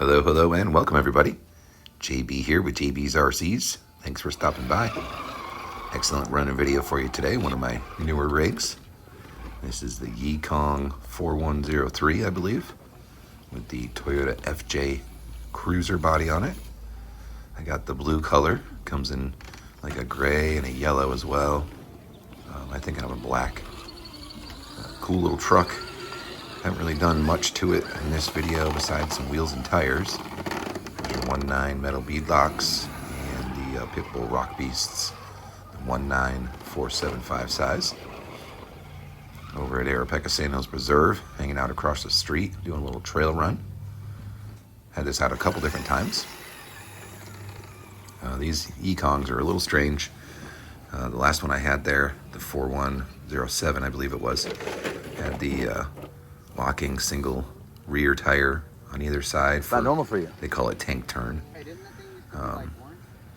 Hello, and welcome everybody. JB here with JB's RCs. Thanks for stopping by. Excellent running video for you today, one of my newer rigs. This is the Yikong 4103, I believe, with the Toyota FJ Cruiser body on it. I got the blue color, comes in like a gray and a yellow as well. I think I have a black. Cool little truck. Haven't really done much to it in this video besides some wheels and tires. There's your 1.9 metal bead locks and the pitbull rock beasts, the 1.9 475 size. Over at Arapeca San Hills Preserve, hanging out across the street, doing a little trail run. Had this out a couple different times. These Yikongs are a little strange. The last one I had there, the 4107, I believe it was, had the locking single rear tire on either side. Not normal for you. They call it tank turn.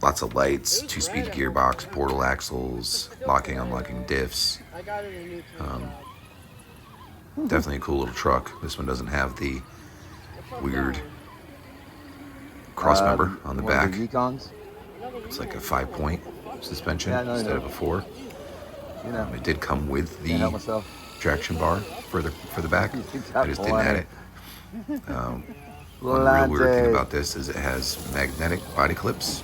Lots of lights, 2-speed gearbox, portal axles, locking, unlocking diffs. Definitely a cool little truck. This one doesn't have the weird cross member on the back. It's like a 5-point suspension instead of a 4. It did come with the traction bar for the back. I just didn't add it. One real weird thing about this is it has magnetic body clips,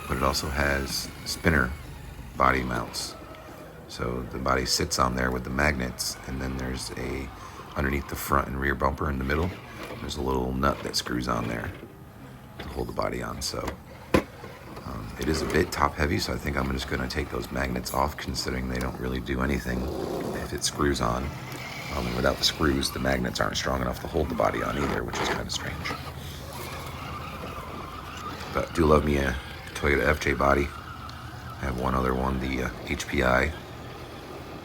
but it also has spinner body mounts. So the body sits on there with the magnets, and then there's underneath the front and rear bumper in the middle, there's a little nut that screws on there to hold the body on. So it is a bit top heavy, so I think I'm just going to take those magnets off, considering they don't really do anything if it screws on. And without the screws, the magnets aren't strong enough to hold the body on either, which is kind of strange. But I do love me a Toyota FJ body. I have one other one, the HPI,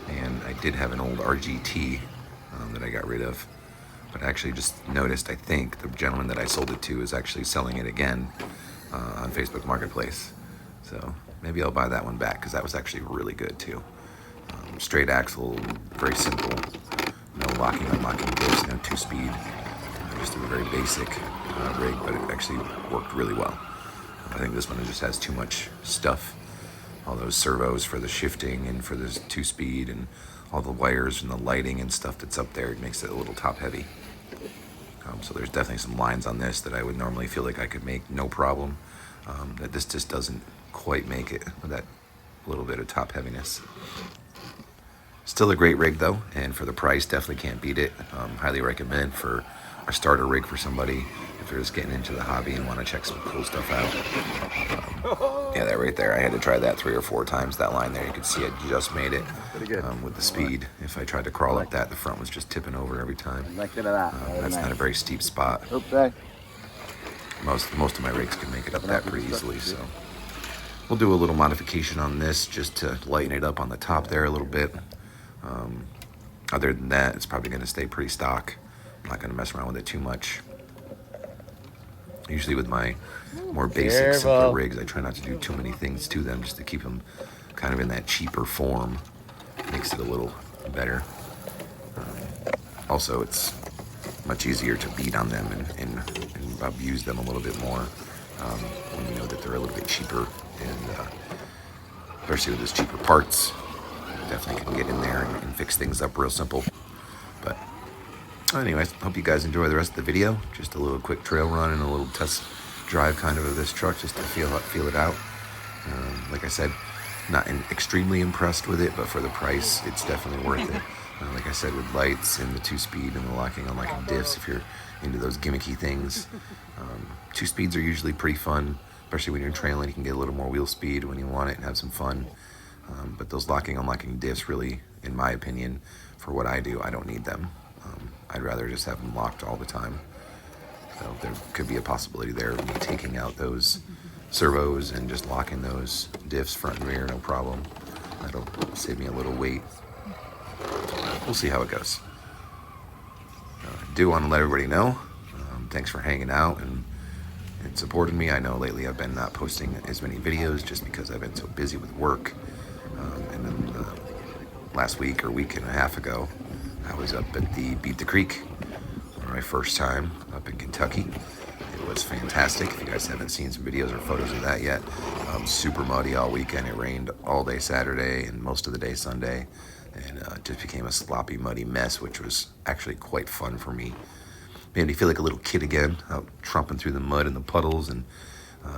and I did have an old RGT that I got rid of. But I actually just noticed, I think the gentleman that I sold it to is actually selling it again on Facebook Marketplace. So maybe I'll buy that one back, because that was actually really good too. Straight axle, very simple. No locking, unlocking diffs, no 2-speed. Just a very basic rig, but it actually worked really well. I think this one just has too much stuff. All those servos for the shifting and for the 2-speed and all the wires and the lighting and stuff that's up there, it makes it a little top heavy. So there's definitely some lines on this that I would normally feel like I could make no problem. That this just doesn't quite make it with that little bit of top heaviness. Still a great rig though, and for the price, definitely can't beat it. Highly recommend for a starter rig for somebody if they're just getting into the hobby and want to check some cool stuff out. Yeah, that right there, I had to try that 3 or 4 times, that line there. You can see I just made it with the speed. If I tried to crawl up that, the front was just tipping over every time. That's not a very steep spot. Most of my rigs can make it up that pretty easily, so we'll do a little modification on this just to lighten it up on the top there a little bit. Other than that, it's probably going to stay pretty stock. I'm not going to mess around with it too much. Usually with my more basic, simpler rigs, I try not to do too many things to them, just to keep them kind of in that cheaper form. Makes it a little better. Also, it's much easier to beat on them and abuse them a little bit more when you know that they're a little bit cheaper, and especially with those cheaper parts. Definitely can get in there and fix things up real simple. But anyways, hope you guys enjoy the rest of the video. Just a little quick trail run and a little test drive kind of this truck, just to feel it out. Like I said, not extremely impressed with it, but for the price, it's definitely worth it. Like I said, with lights and the 2-speed and the locking, unlocking diffs, if you're into those gimmicky things. 2-speeds are usually pretty fun, especially when you're trailing. You can get a little more wheel speed when you want it and have some fun. But those locking, unlocking diffs, really, in my opinion, for what I do, I don't need them. I'd rather just have them locked all the time. So there could be a possibility there of me taking out those servos and just locking those diffs front and rear, no problem. That'll save me a little weight. We'll see how it goes. I do want to let everybody know, thanks for hanging out and supporting me. I know lately I've been not posting as many videos just because I've been so busy with work. And then last week or week and a half ago, I was up at the Beat the Creek for my first time up in Kentucky. It was was fantastic. If you guys haven't seen some videos or photos of that yet, super muddy all weekend. It rained all day Saturday and most of the day Sunday, and it just became a sloppy, muddy mess, which was actually quite fun for me. Made me feel like a little kid again, out tromping through the mud and the puddles, and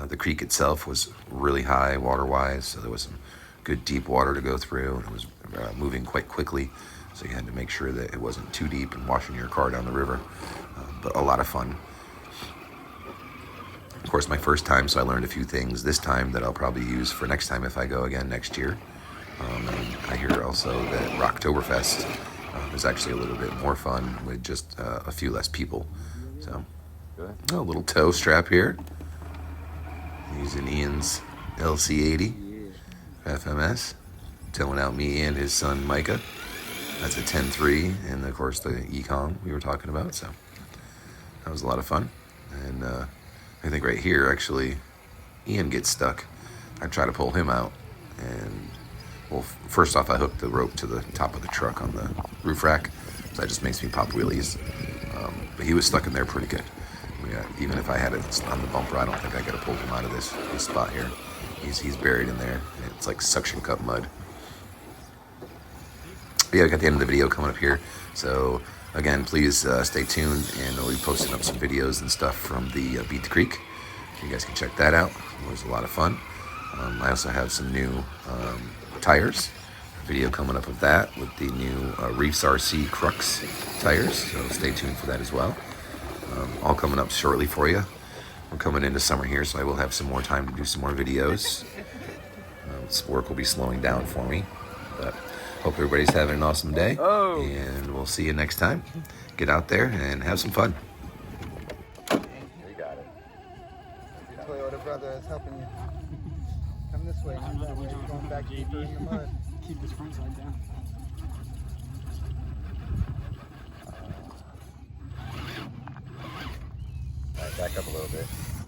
the creek itself was really high water-wise, so there was some good deep water to go through, and it was moving quite quickly, so you had to make sure that it wasn't too deep and washing your car down the river, but a lot of fun. Of course, my first time, so I learned a few things this time that I'll probably use for next time if I go again next year. And I hear also that Rocktoberfest is actually a little bit more fun with just a few less people. So, a little toe strap here. Using Ian's LC80 FMS. Towing out me and his son Micah. That's a 10.3, and of course the Econ we were talking about. So that was a lot of fun. And I think right here, actually, Ian gets stuck. I try to pull him out, and well, first off, I hooked the rope to the top of the truck on the roof rack, so that just makes me pop wheelies. But he was stuck in there pretty good. Yeah, even if I had it on the bumper, I don't think I could have pulled him out of this spot here. He's buried in there. It's like suction cup mud. But yeah, I got the end of the video coming up here. So again, please stay tuned, and I'll be posting up some videos and stuff from the Beat the Creek. You guys can check that out. It was a lot of fun. I also have some new tires. Video coming up of that with the new Reefs RC Crux tires. So stay tuned for that as well. All coming up shortly for you. We're coming into summer here, so I will have some more time to do some more videos. Work will be slowing down for me, but hope everybody's having an awesome day, and we'll see you next time. Get out there and have some fun. You got it. Your Toyota brother is helping you. Come this way, not that way. You're going back deeper in the mud. Keep this front side down. All right, back up a little bit.